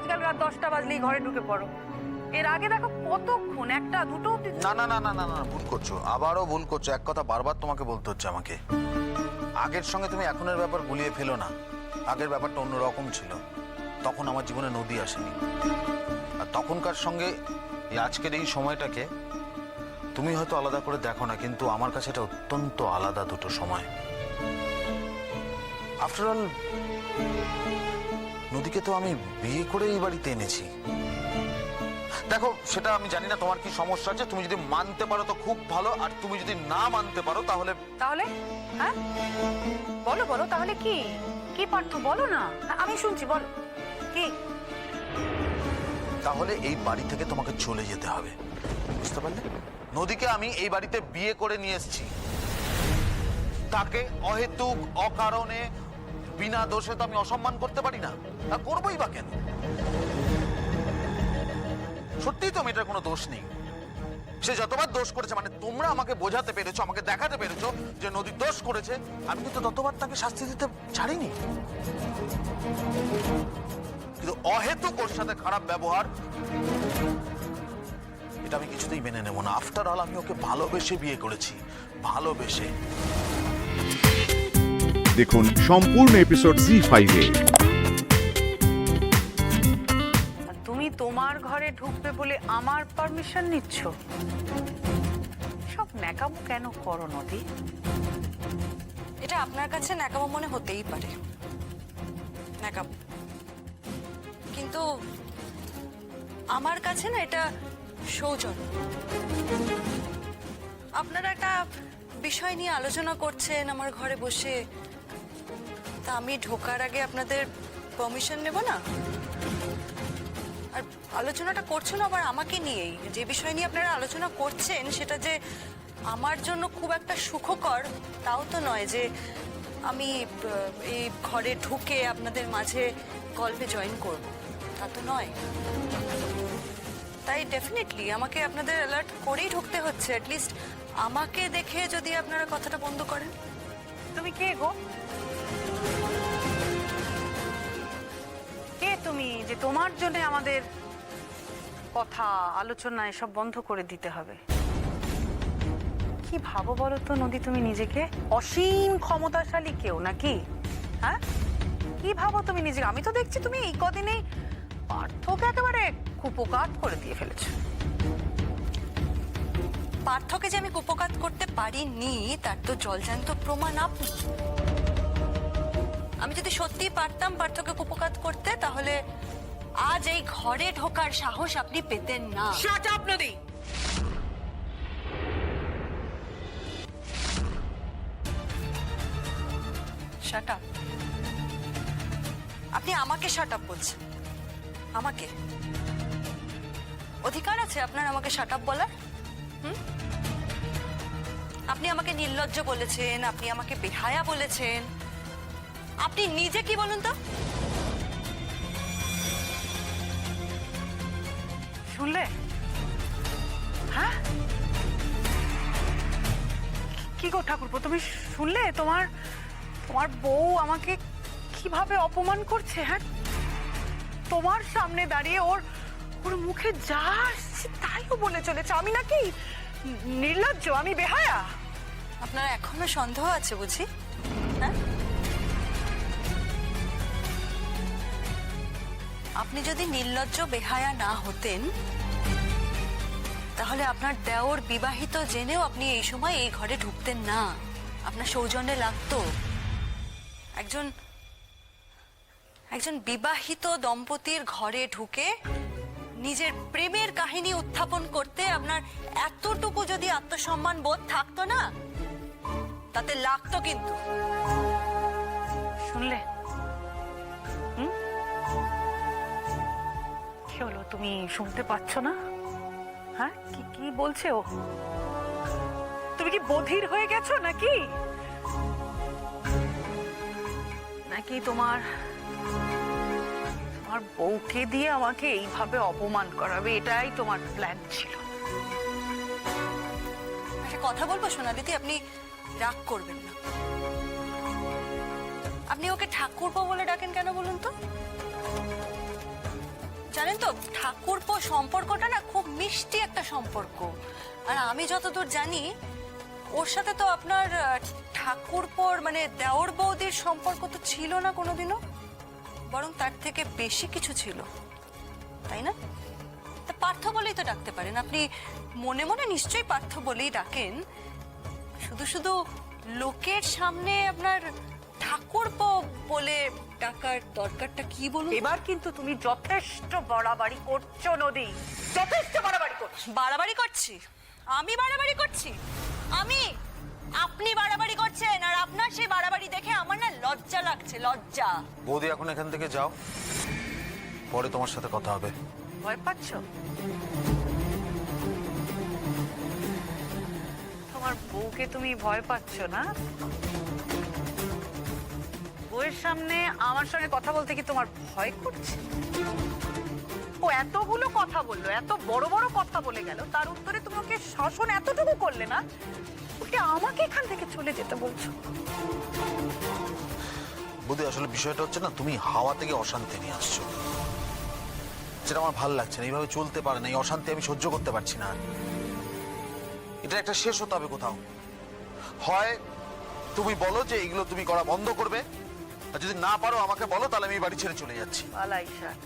আজকাল রাত 10টা বাজলেই ঘরে ঢুকে পড়ো। এর আগে দেখো কতক্ষণ, একটা দুটো অব্দি। না না না না না না, ভুল করছো, আবারও ভুল করছো। এক কথা বারবার তোমাকে বলতে হচ্ছে আমাকে। আগের সঙ্গে তুমি এখনের ব্যাপার গুলিয়ে ফেলো না। আগের ব্যাপারটা অন্যরকম ছিল। তখন আমার জীবনে নদী আসেনি, আর তখনকার সঙ্গে এই আজকের এই সময়টাকে তুমি হয়তো আলাদা করে দেখো না, কিন্তু আমার কাছে এটা অত্যন্ত আলাদা দুটো সময়। আফটার অল নদীকে তো আমি বিয়ে করে এই বাড়িতে এনেছি। দেখো, সেটা আমি জানি না তোমার কি সমস্যা আছে। তুমি যদি মানতে পারো তো খুব ভালো, আর তুমি যদি না মানতে পারো তাহলে তাহলে হ্যাঁ বলো বলো, তাহলে কি কি পার্থ বলো না, আমি শুনছি, বলো কি। তাহলে এই বাড়ি থেকে তোমাকে চলে যেতে হবে, বুঝতে পারলে? নদীকে আমি এই বাড়িতে বিয়ে করে নিয়ে এসেছি, তাকে অহেতুক অকারণে বিনা দোষে তো আমি অসম্মান করতে পারি না। তা করবোই বা কেন? সত্যিই তো মেয়েটার কোনো দোষ নেই। সে যতবার দোষ করেছে, মানে তোমরা আমাকে বোঝাতে পেরেছো, আমাকে দেখাতে পেরেছো যে নদী দোষ করেছে, আমি কিন্তু ততবার তাকে শাস্তি দিতে ছাড়িনি। কিন্তু অহেতুক ওর সাথে খারাপ ব্যবহার, এটা আমি কিছুতেই মেনে নেব না। আফটার অল আমি ওকে ভালোবেসে বিয়ে করেছি, ভালোবেসে। দেখুন সম্পূর্ণ এপিসোড জি5-এ। তুমি তোমার ঘরে ঢুকবে বলে আমার পারমিশন নিচ্ছ? সব ন্যাকামো কেন করো নদী? এটা আপনার কাছে ন্যাকামো মনে হতেই পারে, ন্যাকামো, কিন্তু আমার কাছে না এটা সৌজন্য। আপনারা একটা বিষয় নিয়ে আলোচনা করছেন আমার ঘরে বসে, তা আমি ঢোকার আগে আপনাদের পারমিশন নেব না? আর আলোচনাটা করছেন আবার আমাকে নিয়েই। যে বিষয় নিয়ে আপনারা আলোচনা করছেন সেটা যে আমার জন্য খুব একটা সুখকর তাও তো নয়, যে আমি এই ঘরে ঢুকে আপনাদের মাঝে গল্পে জয়েন করব, তা তো নয়। তাই ডেফিনেটলি আমাকে আপনাদের অ্যালার্ট করেই ঢুকতে হচ্ছে। অ্যাটলিস্ট আমাকে দেখে যদি আপনারা কথাটা বন্ধ করেন। তুমি কে গো? কে তুমি যে তোমার জন্য আমাদের কথা আলোচনা এসব বন্ধ করে দিতে হবে? কি ভাবো বলো তো নদী, তুমি নিজেকে অসীম ক্ষমতাশালী কেউ নাকি? হ্যাঁ, কি ভাবো তুমি নিজেকে? আমি তো দেখছি তুমি এই কদিনেই পার্থকে একেবারে কুপোকাত করে দিয়ে ফেলেছো। পার্থকে যে আমি কুপকাত করতে পারিনি তার তো জলজান্ত প্রমাণ আপনি। আমি যদি সত্যি পারতাম পার্থকে কুপকাত করতে, তাহলে আজ এই ঘরে ঢোকার সাহস আপনি পেতেন না। শাট আপ নদী। Shut up? আপনি আমাকে শাট আপ বলছেন? আমাকে? অধিকার আছে আপনার আমাকে শাট আপ বলার? আপনি আমাকে নির্লজ্জ বলেছেন, আপনি আমাকে বেহায়া বলেছেন। আপনি নিজে কি বলুন তো? শুনলে? হ্যাঁ, কি গো ঠাকুরপো, তুমি শুনলে? তোমার তোমার বউ আমাকে কিভাবে অপমান করছে। হ্যাঁ, তোমার সামনে দাঁড়িয়ে ওর ওর মুখে যা আসছে তাইও বলে চলেছে আমি নাকি নির্লজ্জ, আমি বেহায়া। আপনার এখনো সন্দেহ আছে বুঝি? হ্যাঁ, আপনি যদি নির্লজ্জ বেহায়া না হতেন তাহলে আপনার দেওর বিবাহিত জেনেও আপনি এই সময় এই ঘরে ঢুকতেন না। আপনার সৌজন্যে লাগতো। একজন একজন বিবাহিত দম্পতির ঘরে ঢুকে নিজের প্রেমের কাহিনী উত্থাপন করতে আপনার এতটুকু যদি আত্মসম্মান বোধ থাকতো না, তাতে লাগতো কিন্তু। শুনলে? কি হলো, তুমি শুনতে পাচ্ছ না? হ্যাঁ, কি কি বলছে ও? তুমি কি বধির হয়ে গেছো নাকি? নাকি তোমার তোমার বউকে দিয়ে আমাকে এইভাবে অপমান করাবে, এটাই তোমার প্ল্যান ছিল? একটা কথা বলবো সোনালিদি, আপনি রাগ করবেন না। আপনি ওকে ঠাকুরপো বলে ডাকেন কেন বলুন তো? জানেন তো ঠাকুরপো সম্পর্কটা না খুব মিষ্টি একটা সম্পর্ক। আর আমি যতদূর জানি ওর সাথে তো আপনার ঠাকুরপোর মানে দেওর বৌদির সম্পর্ক তো ছিল না কোনোদিনও, বরং তার থেকে বেশি কিছু ছিল, তাই না? তা পার্থ বলেই তো ডাকতে পারেন আপনি, মনে মনে নিশ্চয়ই পার্থ বলেই ডাকেন। শুধু শুধু লোকের সামনে আপনার ঠাকুরপো বলে ডাকার দরকারটা কি বলুন? এবার কিন্তু তুমি যথেষ্ট বাড়াবাড়ি করছো নদী, যথেষ্ট বাড়াবাড়ি করছো। বাড়াবাড়ি করছি? আমি বাড়াবাড়ি করছি? আপনি বাড়াবাড়ি করছেন, আর আপনার সেই বাড়াবাড়ি দেখে আমার না লজ্জা লাগছে, লজ্জা। বৌদি এখন এখান থেকে যাও, পরে তোমার সাথে কথা হবে। ভয় পাচ্ছ? তোমার বউকে তুমি ভয় পাচ্ছ না? বউয়ের সামনে আমার সঙ্গে কথা বলতে কি তোমার ভয় করছে? ও এতগুলো কথা বললো, এত বড় বড় কথা বলে গেল, তার উত্তরে তুমি ওকে শাসন এতটুকু করলে না, ওকে আমাকে এখান থেকে চলে যেতে বলছো। বৌদি আসলে বিষয়টা হচ্ছে না, তুমি হাওয়া থেকে অশান্তি নিয়ে আসছো, যেটা আমার ভালো লাগছে না। এইভাবে চলতে পারে না, এই অশান্তি আমি সহ্য করতে পারছি না। এটা একটা শেষ হতে হবে কোথাও। হয় তুমি বলো যে এগুলো তুমি করা বন্ধ করবে, আর যদি না পারো আমাকে বলো, তাহলে আমি বাড়ি ছেড়ে চলে যাচ্ছি। পালাই শার্ট,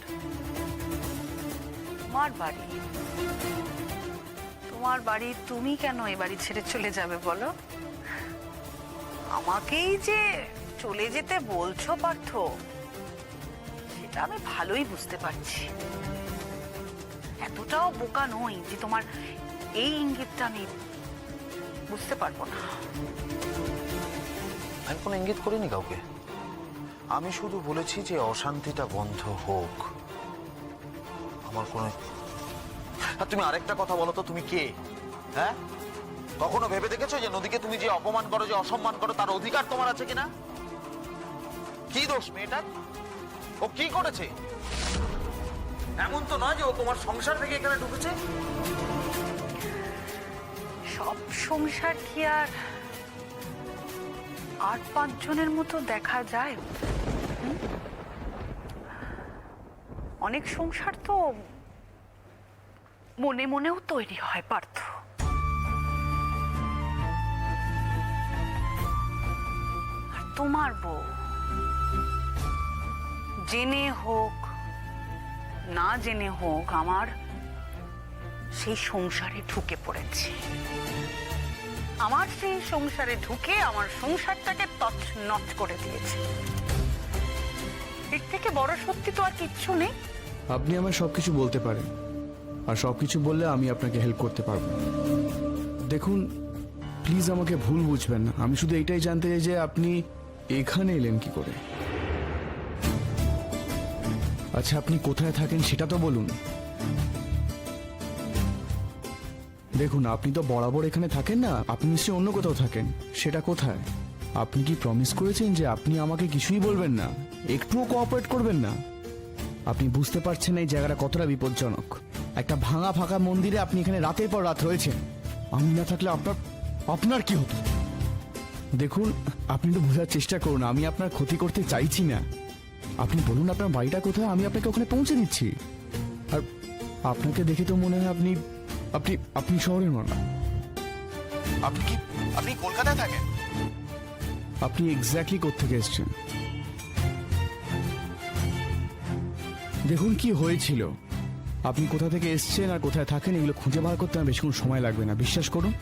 তোমার বাড়ি, তোমার বাড়ি, তুমি কেন এই বাড়ি ছেড়ে চলে যাবে বলো? আমাকেই যে চলে যেতে বলছো পার্থ, সেটা আমি ভালোই বুঝতে পারছি। এতটাও বোকা নই যে তোমার এই ইঙ্গিতটা আমি বুঝতে পারবো না। আমি কোনো ইঙ্গিত করিনি কাউকে, আমি শুধু বলেছি যে অশান্তিটা বন্ধ হোক। আমার কোনো। আর তুমি আরেকটা কথা বলো তো, তুমি কে? হ্যাঁ, কখনো ভেবে দেখেছো যে নদীকে তুমি যে অপমান করো, যে অসম্মান করো, তার অধিকার তোমার আছে কিনা? কি দোষ মেয়েটার? ও কি করেছে? এমন তো নয় যে ও তোমার সংসার থেকে এখানে ঢুকেছে। সব সংসার কি আর 8-5 জনের মতো দেখা যায়? অনেক সংসার তো মনে মনেও তৈরি হয় পার্থ। আর তোমার বউ জেনে হোক না জেনে হোক আমার সেই সংসারে ঢুকে পড়েছে। আমার সেই সংসারে ঢুকে আমার সংসারটাকে তছনছ করে দিয়েছে। এর থেকে বড় সত্যি তো আর কিচ্ছু নেই। আপনি আমার সবকিছু বলতে পারেন, আর সবকিছু বললে আমি আপনাকে হেল্প করতে পারবো। দেখুন প্লিজ আমাকে ভুল বুঝবেন না, আমি শুধু এইটাই জানতে চাই যে আপনি এখানে এলেন কি করে। আচ্ছা আপনি কোথায় থাকেন সেটা তো বলুন। দেখুন আপনি তো বরাবর এখানে থাকেন না, আপনি নিশ্চয়ই অন্য কোথাও থাকেন। সেটা কোথায়? আপনি কি প্রমিস করেছেন যে আপনি আমাকে কিছুই বলবেন না, একটুও কোঅপারেট করবেন না? আপনি বুঝতে পারছেন এই জায়গাটা কতটা বিপজ্জনক। একটা ভাঙা ফাঁকা মন্দিরে আপনি এখানে রাতের পর রাত রয়েছেন। আমি না থাকলে আপনার কি হতো? দেখুন আপনি তো বোঝার চেষ্টা করুন, আমি আপনার ক্ষতি করতে চাইছি না। আপনি বলুন আপনার বাড়িটা কোথায়, আমি আপনাকে ওখানে পৌঁছে দিচ্ছি। আর আপনাকে দেখে তো মনে হয় আপনি আপনি আপনি শহরের মানুষ। আপনি কলকাতায় থাকেন? আপনি এক্স্যাক্টলি কোত্থেকে এসেছেন? দেখুন কি হয়েছিল, আপনি কোথা থেকে এসেছেন আর কোথায় থাকেন এগুলো খুঁজে বার করতে আমার বেশিক্ষণ সময় লাগবে না, বিশ্বাস করুন।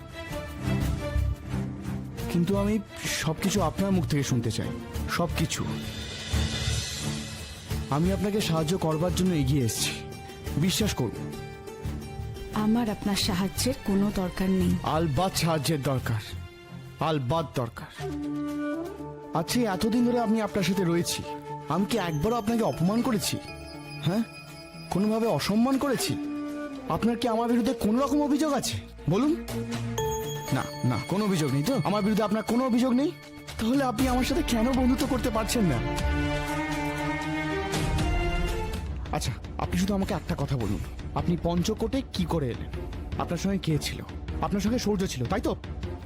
কিন্তু আমি সবকিছু আপনার মুখ থেকে শুনতে চাই, সবকিছু। আমি আপনাকে সাহায্য করবার জন্য এগিয়ে এসেছি, বিশ্বাস করুন। আমার আপনার সাহায্যের কোনো দরকার নেই। আলবাত সাহায্যের দরকার, আলবাত দরকার। আচ্ছা এতদিন ধরে আমি আপনার সাথে রয়েছি, আমি কি একবারও আপনাকে অপমান করেছি? হ্যাঁ, কোনোভাবে অসম্মান করেছি? আপনার কি আমার বিরুদ্ধে কোনো রকম অভিযোগ আছে বলুন? না না, কোনো অভিযোগ নেই তো? আমার বিরুদ্ধে আপনার কোনো অভিযোগ নেই? তাহলে আপনি আমার সাথে কেন বন্ধুত্ব করতে পারছেন না? আচ্ছা আপনি শুধু আমাকে একটা কথা বলুন, আপনি পঞ্চকোটে কি করে এলেন? আপনার সঙ্গে কে ছিল? আপনার সঙ্গে সূর্য ছিল তাই তো?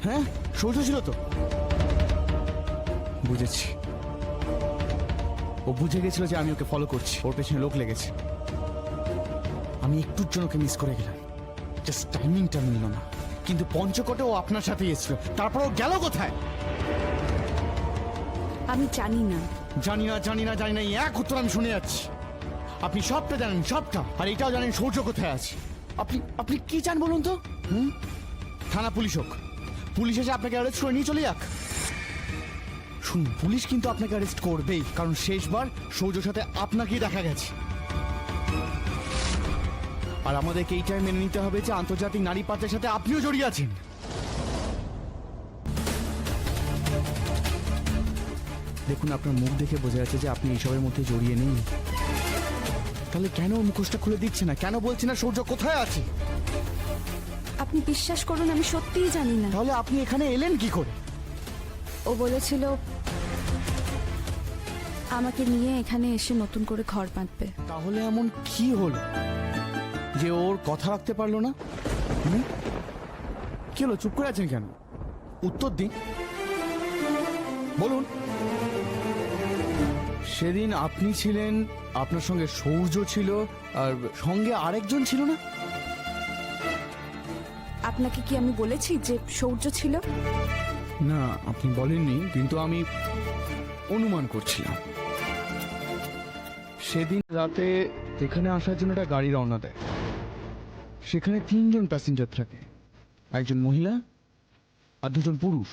হ্যাঁ সূর্য ছিল তো? বুঝেছি, ও বুঝে গেছিল যে আমি ওকে ফলো করছি, ওর পেছনে লোক লেগেছে। আমি একটুর জন্য ওকে মিস করে গেলাম, জাস্ট টাইমিংটা মিলল না। কিন্তু পঞ্চকোটে ও আপনার সাথে এসেছিল, তারপর ও গেল কোথায়? আমি জানি না। জানি না জানি না জানি না, এই এক উত্তর আমি শুনে যাচ্ছি। আপনি সবটা জানেন, সবটা, আর এটাও জানেন সৌর্য কোথায় আছে। আপনি আপনি কি চান বলুন তো? থানা পুলিশ হোক, পুলিশ এসে আপনাকে অ্যারেস্ট করে নিয়ে চলে যাক। শুনুন, পুলিশ কিন্তু আপনাকে অ্যারেস্ট করবেই, কারণ শেষবার সৌর্যর সাথে আপনাকেই দেখা গেছে। আর আমাদেরকে এইটাই মেনে নিতে হবে যে আন্তর্জাতিক নারী পাচারের সাথে আপনিও জড়িয়ে আছেন। দেখুন, আপনার মুখ দেখে বোঝা যাচ্ছে যে আপনি এইসবের মধ্যে জড়িয়ে নেই। তাহলে কেন ওর মুখোশটা খুলে দিচ্ছে না? কেন বলছে না সূর্য কোথায় আছে? আপনি বিশ্বাস করুন, আমি সত্যিই জানি না। তাহলে আপনি এখানে এলেন কি করে? ও বলেছিল আমাকে নিয়ে এখানে এসে নতুন করে ঘর বাঁধবে। তাহলে এমন কি হলো যে ওর কথা রাখতে পারলো না? কি হলো, চুপ করে আছেন কেন? উত্তর দিন, বলুন। সেদিন আপনি ছিলেন, আপনার সঙ্গে সূর্য ছিল, আর সঙ্গে আরেকজন ছিল না? আপনাকে কি আমি বলেছি যে সৌর্য ছিল? না, আপনি বলেননি, কিন্তু আমি অনুমান করছিলাম। সেদিন রাতে এখানে আসার জন্য একটা গাড়ি রওনা দেয়। সেখানে 3 জন প্যাসেঞ্জার থাকে, একজন মহিলা আর 2 জন পুরুষ।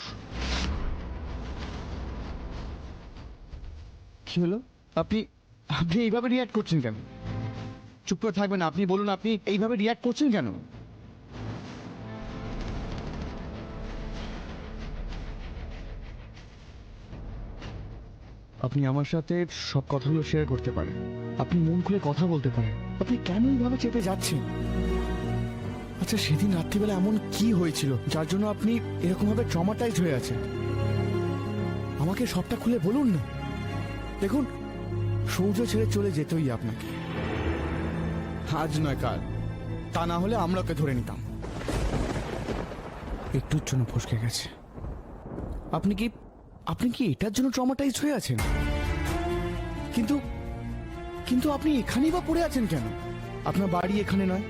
কি হলো, আপনি আপনি এইভাবে রিয়াক্ট করছেন কেন? চুপ করে থাকবেন? আপনি বলুন, আপনি এইভাবে রিয়াক্ট করছেন কেন? আপনি আমার সাথে সব কথাগুলো শেয়ার করতে পারেন, আপনি মন খুলে কথা বলতে পারেন। আপনি কেন এইভাবে চেপে যাচ্ছেন? আচ্ছা, সেদিন রাত্রিবেলা এমন কি হয়েছিল যার জন্য আপনি এরকম ভাবে ট্রমাটাইজ হয়ে আছেন? আমাকে সবটা খুলে বলুন না। দেখুন, সূর্য ছেড়ে চলে যেতেই আপনাকে, আজ নয় কাল, তা না হলে আমরা ওকে ধরে নিতাম। একটুর জন্য ফসকে গেছে। আপনি কি এটার জন্য ট্রমাটাইজ হয়ে আছেন? কিন্তু কিন্তু আপনি এখানেই বা পড়ে আছেন কেন? আপনার বাড়ি এখানে নয়,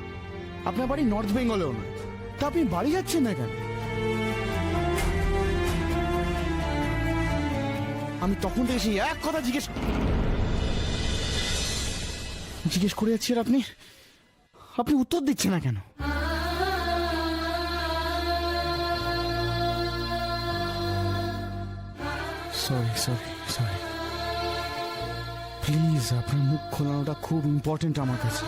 আপনার বাড়ি নর্থ বেঙ্গলেও নয়, তা আপনি বাড়ি যাচ্ছেন না কেন? আমি তখন থেকে সেই এক কথা জিজ্ঞেস করে যাচ্ছি, আর আপনি উত্তর দিচ্ছেন না কেন? সরি প্লিজ, আপনার মুখ খোলানোটা খুব ইম্পর্টেন্ট আমার কাছে।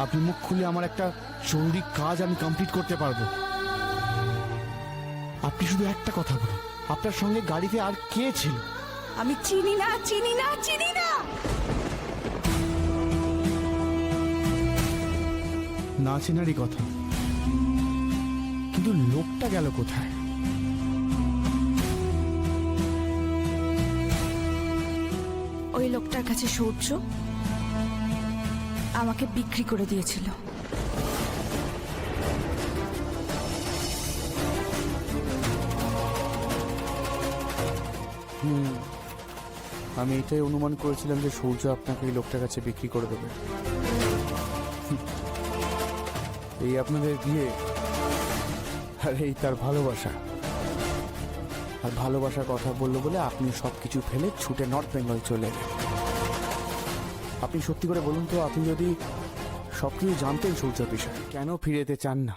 আপনি মুখ খুলে আমার একটা জরুরি কাজ আমি কমপ্লিট করতে পারবো। আপনি শুধু একটা কথা বলুন, আপনার সঙ্গে গাড়িতে আর কে ছিল? আমি চিনি না। না চেনারই কথা, কিন্তু লোকটা গেল কোথায়? ওই লোকটার কাছে সূর্য আমাকে বিক্রি করে দিয়েছিল। আমি এটাই অনুমান করেছিলাম যে সূর্য আপনাকে এই লোকটার কাছে বিক্রি করে দেবে। এই আপনাদের বিয়ে, আর এই তার ভালোবাসা। আর ভালোবাসার কথা বললো বলে আপনি সবকিছু ফেলে ছুটে নর্থ বেঙ্গল চলে এলেন। আপনি সত্যি করে বলুন তো, আপনি যদি সবকিছু জানতেন সূর্যর বিষয়, কেন ফিরে যেতে চান না?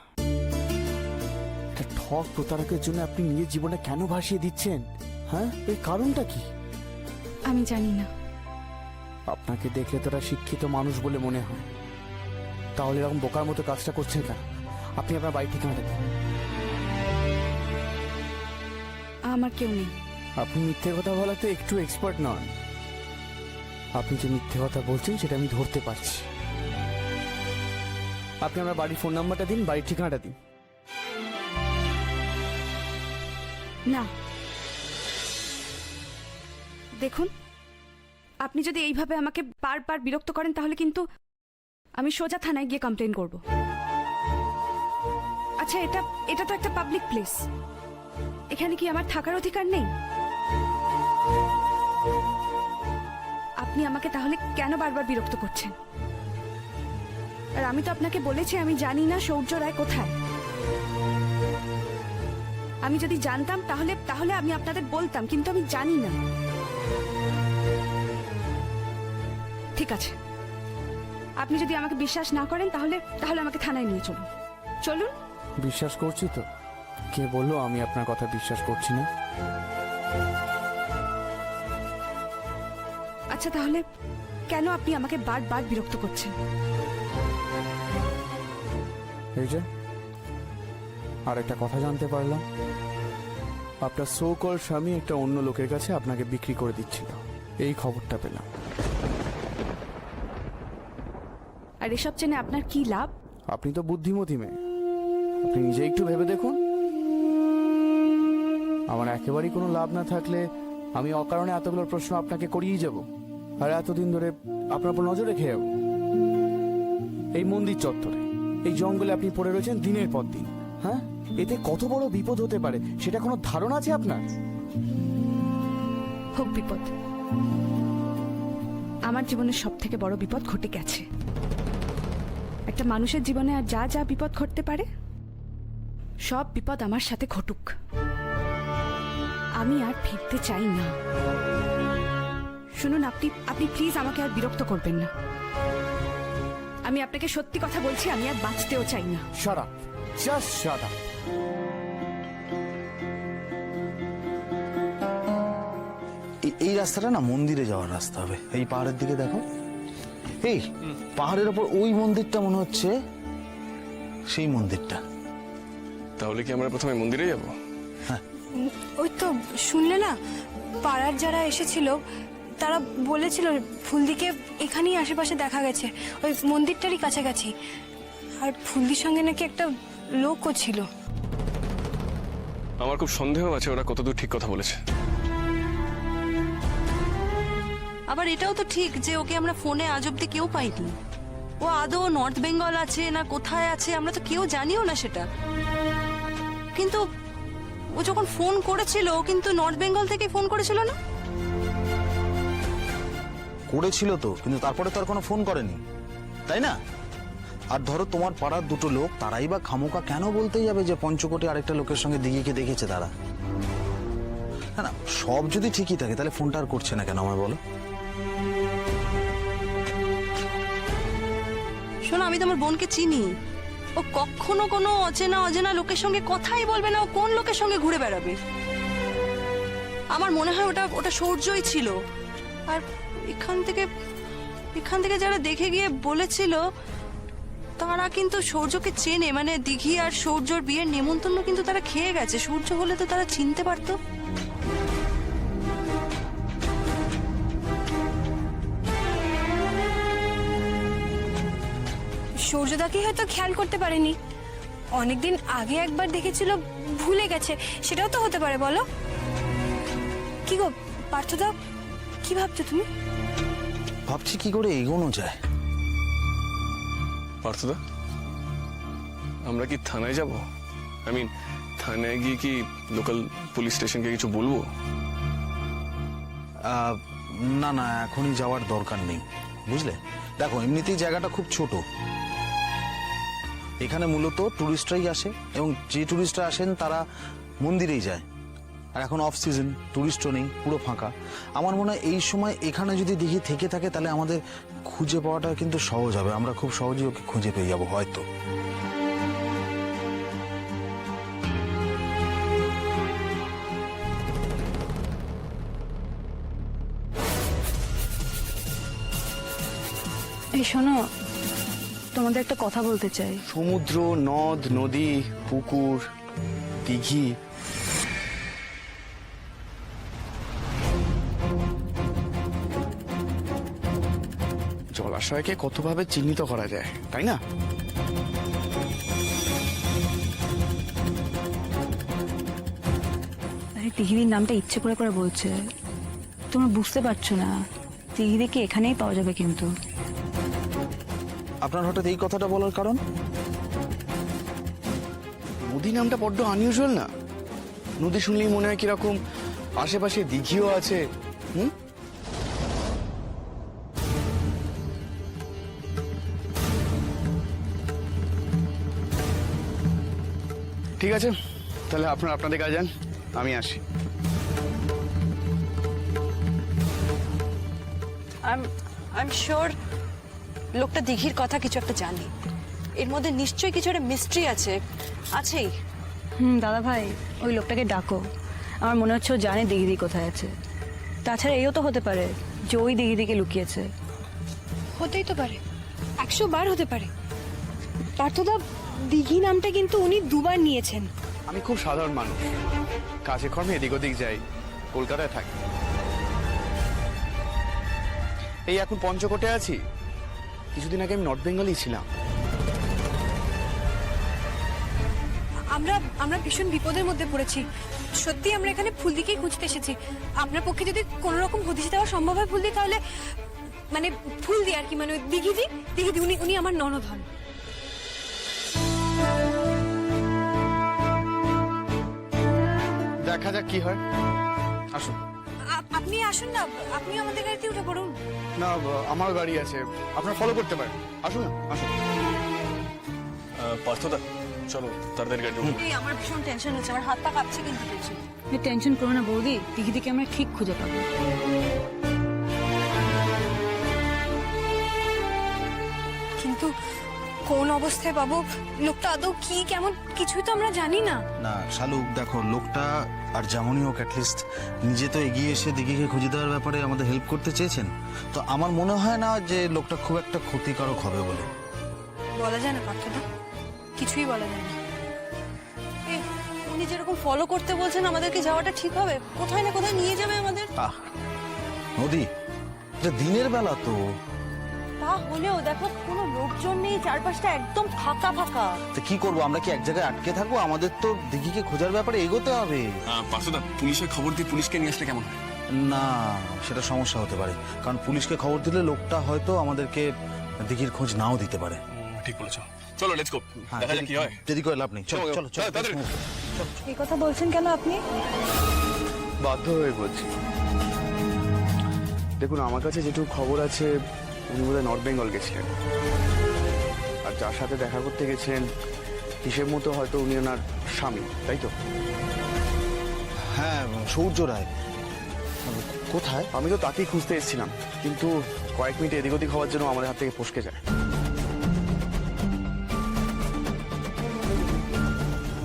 একটা ঠক প্রতারকের জন্য আপনি নিজের জীবনে কেন ভাসিয়ে দিচ্ছেন? হ্যাঁ, এর কারণটা কি? আমি জানি না। আপনাকে দেখে তোরা শিক্ষিত মানুষ বলে মনে হয়, তাহলে এরকম বোকার মতো কাজটা করছেন কেন? আপনি আপনার বাড়ি ঠিকানা দেবেন। আমার কেউ নেই। আপনি মিথ্যে কথা বলাতে একটু এক্সপার্ট নন। আপনি যে মিথ্যে কথা বলছেন সেটা আমি ধরতে পারছি। আপনি আমার বাড়ির ফোন নাম্বারটা দিন, বাড়ির ঠিকানাটা দিন। না, দেখুন, আপনি যদি এইভাবে আমাকে বারবার বিরক্ত করেন তাহলে কিন্তু আমি সোজা থানায় গিয়ে কমপ্লেন করব। আচ্ছা, এটা তো একটা পাবলিক প্লেস, এখানে কি আমার থাকার অধিকার নেই? আপনি আমাকে তাহলে কেন বারবার বিরক্ত করছেন? আর আমি তো আপনাকে বলেছি আমি জানি না সূর্য রায় কোথায়। আমি যদি জানতাম তাহলে তাহলে আমি আপনাদের বলতাম, কিন্তু আমি জানি না। ঠিক আছে, আপনি যদি আমাকে বিশ্বাস না করেন তাহলে তাহলে আমাকে থানায় নিয়ে চলুন। চলুন। বিশ্বাস করছি তো। কে বললো আমি আপনার কথা বিশ্বাস করছি না? আচ্ছা তাহলে কেন আপনি আমাকে বারবার বিরক্ত করছেন? এই যে আর একটা কথা জানতে পারলাম, আপনার সো কল স্বামী একটা অন্য লোকের কাছে আপনাকে বিক্রি করে দিচ্ছিল, এই খবরটা পেলাম। আর এসব জেনে আপনার কি লাভ? আপনি তো বুদ্ধিমতী মেয়ে, আপনি নিজে একটু ভেবে দেখুন। আমার একেবারেই কোনো লাভ না থাকলে আমি অকারণে এতগুলো প্রশ্ন আপনাকে করিয়েই যাব, আর এতদিন ধরে আপনার উপর নজর রেখে যাব। এই মন্দির চত্বরে, এই জঙ্গলে আপনি পড়ে রয়েছেন দিনের পর দিন। হ্যাঁ, এতে কত বড় বিপদ হতে পারে সেটা কোনো ধারণা আছে আপনার? হোক বিপদ, আমার জীবনের সব থেকে বড় বিপদ ঘটে গেছে। একটা মানুষের জীবনে আর যা যা বিপদ ঘটতে পারে সব বিপদ আমার সাথে ঘটুক। আমি আর ফিরতে চাই না। শুনুন, আপনি প্লিজ আমাকে আর বিরক্ত করবেন না। আমি আপনাকে সত্যি কথা বলছি, আমি আর বাঁচতেও চাই না। Shut up, just shut up. এই রাস্তাটা না মন্দিরে যাওয়ার রাস্তা হবে। এই পাহাড়ের দিকে দেখো, এই পাহাড়ের ওপর ওই মন্দিরটা মনে হচ্ছে সেই মন্দিরটা। তাহলে কি আমরা প্রথমে মন্দিরে যাব? ওই তো শুনলে না, পাড়ার যারা এসেছিল তারা বলেছিল ফুলদিকে এখানেই আশেপাশে দেখা গেছে, ওই মন্দিরটারই কাছাকাছি। আর ফুলদির সঙ্গে নাকি একটা লোকও ছিল। আমার খুব সন্দেহ আছে ওরা কতদূর ঠিক কথা বলেছে। আবার এটাও তো ঠিক যে ওকে আমরা ফোনে আজ অব্দি কেউ পাইনি। ও আদৌ নর্থ বেঙ্গল আছে না কোথায় আছে আমরা তো কেউ জানিও না সেটা। কিন্তু ও যখন ফোন করেছিল, ও কিন্তু নর্থ বেঙ্গল থেকে ফোন করেছিল না? করেছিল তো, কিন্তু তারপরে তো আর কোনো ফোন করেনি, তাই না? আর ধরো তোমার পাড়ার দুটো লোক, তারাই বা খামোকা কেন বলতে যাবে যে পঞ্চকোটি আরেকটা লোকের সঙ্গে দিঘিকে দেখেছে তারা? না না, সব যদি ঠিকই থাকে তাহলে ফোনটা আর করছে না কেন আমায় বলো? শোনো, আমি তোমার বোনকে চিনি। ও কখনো কোনো অচেনা অজানা লোকের সঙ্গে কথাই বলবে না। ও কোন লোকের সঙ্গে ঘুরে বেড়াবে? আমার মনে হয় ওটা সৌর্যই ছিল। আর এখান থেকে যারা দেখে গিয়ে বলেছিল তারা কিন্তু সৌর্যকে চেনে। মানে দিঘি আর সৌর্যর বিয়ের নেমন্তন্ন কিন্তু তারা খেয়ে গেছে। সৌর্য হলে তো তারা চিনতে পারতো। সূর্যদাকে হয়তো খেয়াল করতে পারেনি, অনেকদিন আগে একবার দেখেছিল, ভুলে গেছে। সেটাও তো হতে পারে, বলো? কি গো পার্থদা, কি ভাবছো তুমি? ভাবছি কি করে এগোনো যায়। পার্থদা, আমরা কি থানায় যাব? থানায় গিয়ে কি লোকাল পুলিশ স্টেশনকে কিছু বলবো? না না, এখনই যাওয়ার দরকার নেই, বুঝলে? দেখো, এমনিতেই জায়গাটা খুব ছোট। এখানে মূলত টুরিস্টরাই আসে, এবং যে টুরিস্টরা আসেন তারা মন্দিরেই যায়। আর এখন অফ সিজন, টুরিস্টও নেই, পুরো ফাঁকা। আমার মনে হয় এই সময় এখানে যদি দিঘি থেকে থাকে তাহলে আমাদের খুঁজে পাওয়াটা কিন্তু সহজ হবে। আমরা খুব সহজেই ওকে খুঁজে পেয়ে যাবো হয়তো। এই শোনো, তোমাদের একটা কথা বলতে চাই। সমুদ্র, নদ, নদী, পুকুর, দিঘি, জলাশয়কে কতভাবে চিহ্নিত করা যায়, তাই না? আরে তিহিদির নামটা ইচ্ছে করে করে বলছে, তোমরা বুঝতে পারছো না। তিহিদিকে এখানেই পাওয়া যাবে। কিন্তু আপনার হঠাৎ এই কথাটা বলার কারণ? নদী নামটা বড্ড আনইউজুয়াল না? নদী শুনলেই মনে হয় কিরকম আশেপাশে দিঘিও আছে। হুম, ঠিক আছে, তাহলে আপনারা আপনাদের কাজ যান, আমি আসি। আই এম শিওর লোকটা দিঘির কথা কিছু একটা জানে। এর মধ্যে নিশ্চয়ই কিছু একটা মিস্ট্রি আছে, আছেই। দাদা ভাই, ওই লোকটাকে ডাকো। আমার মনে হচ্ছে ও জানে দিঘিদি কোথায় আছে। তাছাড়া এও তো হতে পারে যে ওই দিঘিদিকে লুকিয়েছে। হতেই তো পারে, 100 বার হতে পারে। পার্থদা, দিঘি নামটা কিন্তু উনি 2 বার নিয়েছেন। আমি খুব সাধারণ মানুষ, কাজে কর্মে এদিক ওদিক যাই, কলকাতায় থাকি। এই এখন পঞ্চকোটে আছি, কিছুদিন আগে আমি নর্থ বেঙ্গলই ছিলাম। আমরা ভীষণ বিপদের মধ্যে পড়েছি। সত্যি আমরা এখানে ফুলদিকেই খুঁজতে এসেছি। আপনার পক্ষে যদি কোনো রকম হদিশ দেওয়া সম্ভব হয় ফুলদি, তাহলে মানে ফুলদি আর কি, মানে দিঘিদি উনি আমার ননদ হন। দেখা যাক কি হয়, আসুন। আপনি আসুন না, আপনি আমাদের গাড়িতে উঠে পড়ুন। না, আমার গাড়ি আছে, আপনারা ফলো করতে পারেন। আসুন না, আসুন। পার্থদা চলো তাড়াতাড়ি গাড়ি ঢুকুন। এই আমার ভীষণ টেনশন হচ্ছে, আমার হাত পা কাঁপছে কিন্তু টেনশন। টেনশন করো না বৌদি, দিঘিদিকে আমরা ঠিক খুঁজে পাবো। কিন্তু কোন অবস্থায় পাবো, লোকটা আদৌ কি কেমন কিছুই তো আমরা জানি না। না শালুক, দেখো লোকটা আর যেমনই হোক অ্যাটলিস্ট নিজে তো এগিয়ে এসে দিঘিকে খুঁজে দেওয়ার ব্যাপারে আমাদের হেল্প করতে চেয়েছেন। তো আমার মনে হয় না যে লোকটা খুব একটা ক্ষতিকারক হবে বলে। বলা যায় না পার্থদা, কিছুই বলা যায় না। এই, উনি যেরকম ফলো করতে বলছেন, আমাদেরকে যাওয়াটা ঠিক হবে? কোথায় না কোথায় নিয়ে যাবে আমাদের। নদী, এটা দিনের বেলা তো। তা হলেও দেখো, কোনো লোকজন নেই, চারপাশটা একদম ফাঁকা ফাঁকা। তো কি করবো আমরা, কি এক জায়গায় আটকে থাকবো? আমাদের তো দিঘিকে খোঁজার ব্যাপারে এগোতে হবে। পার্থদা, পুলিশের খবর দিয়ে পুলিশকে নিয়ে আসলে কেমন হয়? না, সেটা সমস্যা হতে পারে, কারণ পুলিশকে খবর দিলে লোকটা হয়তো আমাদেরকে দিঘির খোঁজ নাও দিতে পারে। ঠিক বলেছো, চলো লেটস গো, দেখা যাক কি হয়। দেরি করে লাভ নেই, চলো চলো, চলো চলো। তাড়াতাড়ি। এই কথা বলছেন কেন আপনি? বাধ্য হয়ে বলছি। দেখুন, আমার কাছে যেটুকু খবর আছে, উনি বোধহয় নর্থ বেঙ্গল গেছিলেন, আর যার সাথে দেখা করতে গেছিলেন হিসেব মতো হয়তো উনি ওনার স্বামী, তাই তো? হ্যাঁ, সূর্য রায় কোথায়? আমি তো তাকেই খুঁজতে এসেছিলাম, কিন্তু কয়েক মিনিট এদিক ওদিক হওয়ার জন্য আমাদের হাত থেকে ফসকে যায়।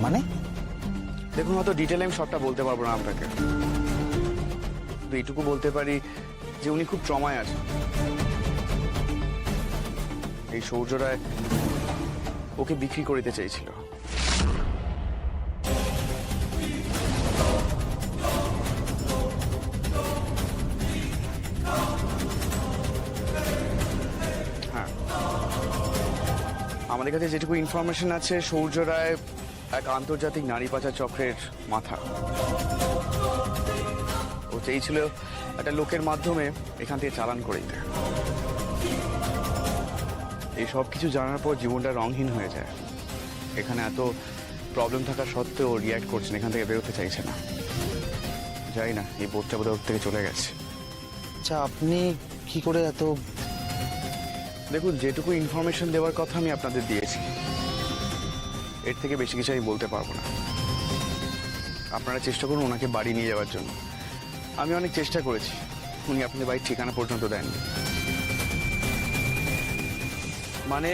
মানে? দেখুন, হয়তো ডিটেলে আমি সবটা বলতে পারবো না আপনাকে, কিন্তু এইটুকু বলতে পারি যে উনি খুব ট্রমায় আছেন। এই সূর্য রায় ওকে বিক্রি করিতে চেয়েছিল। হ্যাঁ, আমাদের কাছে যেটুকু ইনফরমেশন আছে, সূর্য রায় এক আন্তর্জাতিক নারী পাচার চক্রের মাথা। ও চেয়েছিল একটা লোকের মাধ্যমে এখান থেকে চালান করে দিতে। এই সব কিছু জানার পর জীবনটা রংহীন হয়ে যায়। এখানে এত প্রবলেম থাকা সত্ত্বেও রিয়্যাক্ট করছেন, এখান থেকে বেরোতে চাইছে না। যাই না, এই বোধটা বোধহয় ওর থেকে চলে গেছে। আচ্ছা, আপনি কি করে এত? দেখুন, যেটুকু ইনফরমেশন দেওয়ার কথা আমি আপনাদের দিয়েছি, এর থেকে বেশি কিছু আমি বলতে পারবো না। আপনারা চেষ্টা করুন ওনাকে বাড়ি নিয়ে যাওয়ার জন্য। আমি অনেক চেষ্টা করেছি, উনি আপনাদের বাড়ির ঠিকানা পর্যন্ত দেননি। মানে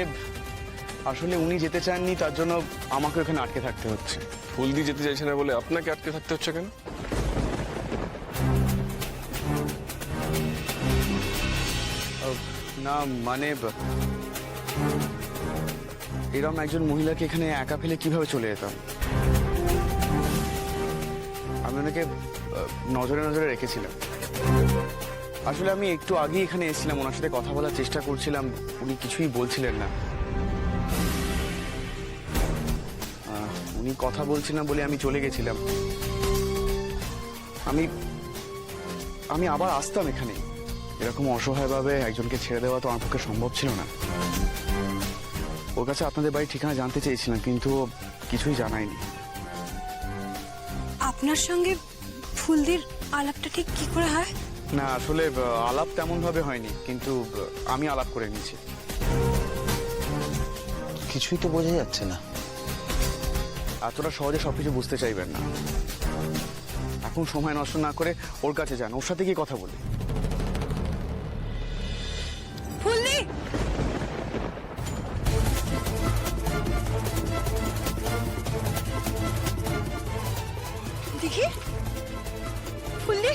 আসলে উনি যেতে চাননি, তার জন্য আমাকে ওখানে আটকে থাকতে হচ্ছে। ফুলদি যেতে চাইছে না বলে আপনাকে আটকে থাকতে হচ্ছে কেন? না মানে এরকম একজন মহিলাকে এখানে একা ফেলে কিভাবে চলে যেতাম? আমি ওনাকে নজরে নজরে রেখেছিলাম। আসলে আমি একটু আগে এখানে এসেছিলাম, ওনার সাথে কথা বলার চেষ্টা করছিলাম, উনি কিছুই বলছিলেন না। উনি কথা বলছিলেন বলে আমি চলে গেছিলাম। আমি আবার আসতাম এখানে। এরকম অসহায়ভাবে একজনকে ছেড়ে দেওয়া তো আমার পক্ষে সম্ভব ছিল না। ওর কাছে আপনাদের বাড়ির ঠিকানা জানতে চেয়েছিলাম, কিন্তু কিছুই জানায়নি। আপনার সঙ্গে ফুলদির আলাপটা ঠিক কি করে হয়? না, আসলে আলাপ তেমন ভাবে হয়নি, কিন্তু আমি আলাপ করে নিয়েছি। কিছুই তো বোঝা যাচ্ছে না। এতটা সহজে সবকিছু বুঝতে চাইবেন না। এখন সময় নষ্ট না করে ওর কাছে যান, ওর সাথে গিয়ে কথা বলি। ফুলদি, দেখি ফুলদি,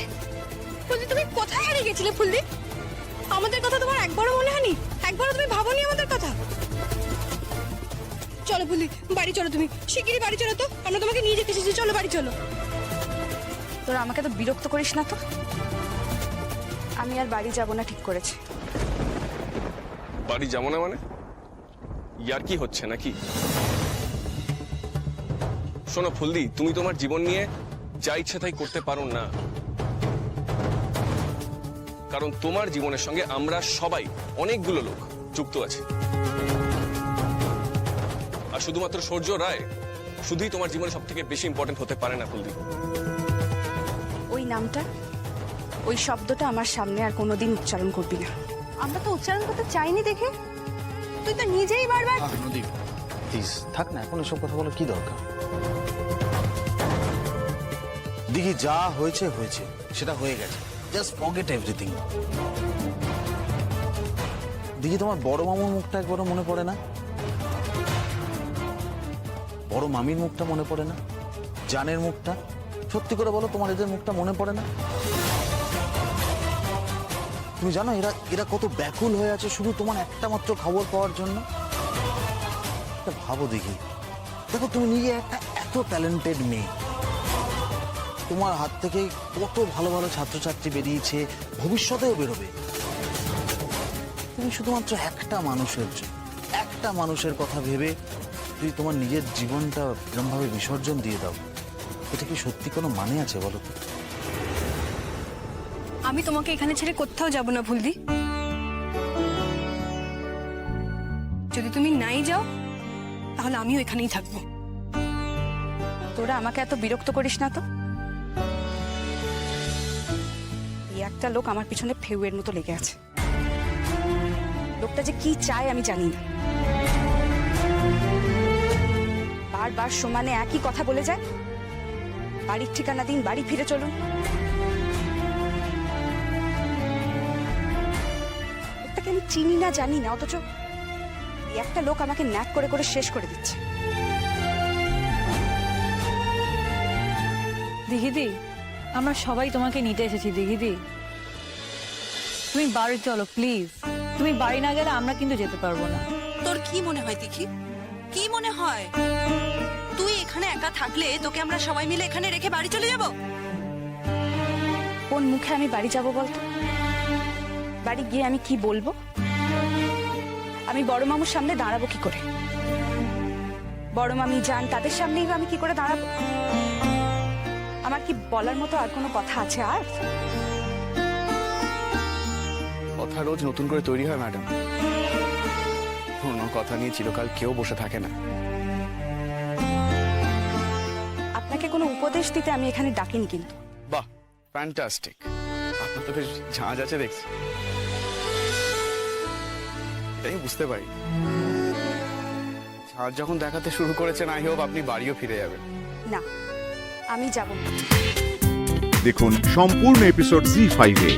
ফুলদি তুমি কোথায় হারিয়ে গেছিলে? ফুলদি, আমাদের কথা তোমার একবারও মনে হয়নি? একবারও তুমি ভাবোনি আমাদের কথা? চলো ফুলদি, বাড়ি চলো, তুমি শিগগিরই বাড়ি চলো তো, আমরা তোমাকে নিয়ে যেতে এসেছি, চলো বাড়ি চলো। তোরা আমাকে তো বিরক্ত করিস না তো। আমি আর বাড়ি যাব না ঠিক করেছি। বাড়ি যাবো না মানে? ইয়ার কি হচ্ছে নাকি? শোনো ফুলদি, তুমি তোমার জীবন নিয়ে যা ইচ্ছে তাই করতে পারো না, কারণ তোমার জীবনের সঙ্গে আমরা সবাই অনেকগুলো লোক যুক্ত আছি। আর শুধুমাত্র সূর্য রায় শুধুই তোমার জীবনে সব থেকে বেশি ইম্পর্টেন্ট হতে পারে না ফুলদি। ওই নামটা, ওই শব্দটা আমার সামনে আর কোনোদিন উচ্চারণ করবি না। আমরা তো উচ্চারণ করতে চাইনি দেখে, তুই তো নিজেই বারবার। নদী, প্লিজ থাক না, এখন এসব কথা বলো কি দরকার? দিঘি, যা হয়েছে হয়েছে, সেটা হয়ে গেছে, জাস্ট ফরগেট এভরিথিং। দিঘি, তোমার বড় মামুর মুখটা একবারও মনে পড়ে না? বড় মামির মুখটা মনে পড়ে না? জানের মুখটা? সত্যি করে বলো, তোমার এদের মুখটা মনে পড়ে না? তুমি জানো এরা এরা কত ব্যাকুল হয়ে আছে শুধু তোমার একটা মাত্র খবর পাওয়ার জন্য? এটা ভাবো দেখি, দেখো তুমি নিজে একটা এত ট্যালেন্টেড মেয়ে, তোমার হাত থেকে কত ভালো ভালো ছাত্রছাত্রী বেরিয়েছে, ভবিষ্যতেও বেরোবে। তুমি শুধুমাত্র একটা মানুষের কথা ভেবে তুই তোমার নিজের জীবনটা এরকমভাবে বিসর্জন দিয়ে দাও, এটা কি সত্যি কোনো মানে আছে বলো তো? আমি তোমাকে এখানে ছেড়ে কোথাও যাব না ফুলদি। যদি তুমি নাই যাও তাহলে আমিও এখানেই থাকবো। তোরা আমাকে এত বিরক্ত করিস না তো। এই একটা লোক আমার পিছনে ফেউয়ের মতো লেগে আছে। লোকটা যে কি চায় আমি জানি না। বারবার সমানে একই কথা বলে যায়, বাড়ির ঠিকানা দিন, বাড়ি ফিরে চলুন। লোকটাকে আমি চিনি না, জানি না, অথচ এই একটা লোক আমাকে ন্যাক করে করে শেষ করে দিচ্ছে। দিঘিদি, আমরা সবাই তোমাকে নিতে এসেছি দিঘিদি। তুমি বাড়ি চলো প্লিজ। তুমি বাড়ি না গেলে আমরা কিন্তু যেতে পারবো না। তোর কি মনে হয় দেখি, কি মনে হয়? তুই এখানে একা থাকলে তোকে আমরা সবাই মিলে এখানে রেখে বাড়ি চলে যাব? কোন মুখে আমি বাড়ি যাব বলতো? বাড়ি গিয়ে আমি কি বলবো? আমি বড় মামুর সামনে দাঁড়াবো কি করে? বড় মামি যান, তাদের সামনেই আমি কি করে দাঁড়াবো? আমার কি বলার মতো আর কোনো কথা আছে? আর কথা রোজ নতুন করে তৈরি হয় ম্যাডাম, কোনো কথা নিয়ে চিরকাল কেউ বসে থাকে না। আপনাকে কোনো উপদেশ দিতে আমি এখানে ডাকিনি কিন্তু। বাহ, ফ্যান্টাস্টিক, আপনার তো বেশ ঝাঁজ আছে দেখছি। এটাই বুঝতে পারি, ঝাঁজ যখন দেখাতে শুরু করেছেন, আই হোপ আপনি বাড়িও ফিরে যাবেন। না, আমি যাব না। দেখুন সম্পূর্ণ এপিসোড জি5-এ।